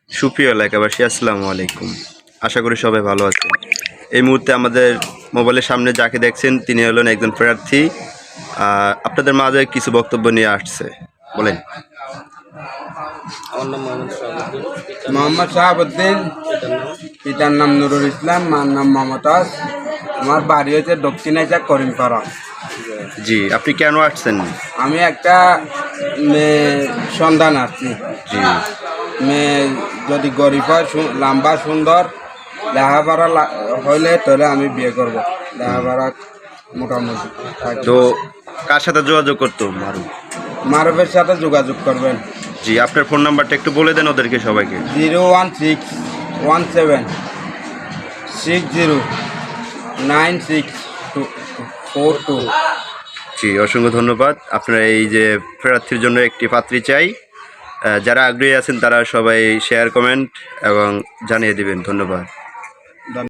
সুপ্রিয় এলাকাবাসী, আসসালামু আলাইকুম। আশা করি সবাই ভালো আছেন। এই মুহূর্তে আমাদের মোবাইলের সামনে যাকে দেখছেন তিনি হলেন একজন প্রার্থী। আপনাদের মাঝে কিছু বক্তব্য নিয়ে আসছে, বলেন। আমার নাম মোহাম্মদ শাহাবুদ্দিন, পিতার নাম নুরুল ইসলাম, মার নাম মমতাজ। আমার বাড়ি হচ্ছে দক্ষিণাচা করিমপাড়া। জি, আপনি কেন আসছেন? আমি একটা মেয়ে সন্ধান আসছি। জি মেয়ে যদি গরিব হয়, লম্বা সুন্দর, লেখাপড়া হইলে তাহলে আমি বিয়ে করব। লেখাপড়া মোটামুটি তো কার সাথে যোগাযোগ করতো মারু? মারুফের সাথে যোগাযোগ করবেন। জি, আপনার ফোন নাম্বারটা একটু বলে দেন ওদেরকে সবাইকে। 01617609642। জি, অসংখ্য ধন্যবাদ। আপনার এই যে প্রার্থীর জন্য একটি পাত্রী চাই। যারা আগ্রহী আছেন তারা সবাই শেয়ার, কমেন্ট এবং জানিয়ে দিবেন। ধন্যবাদ।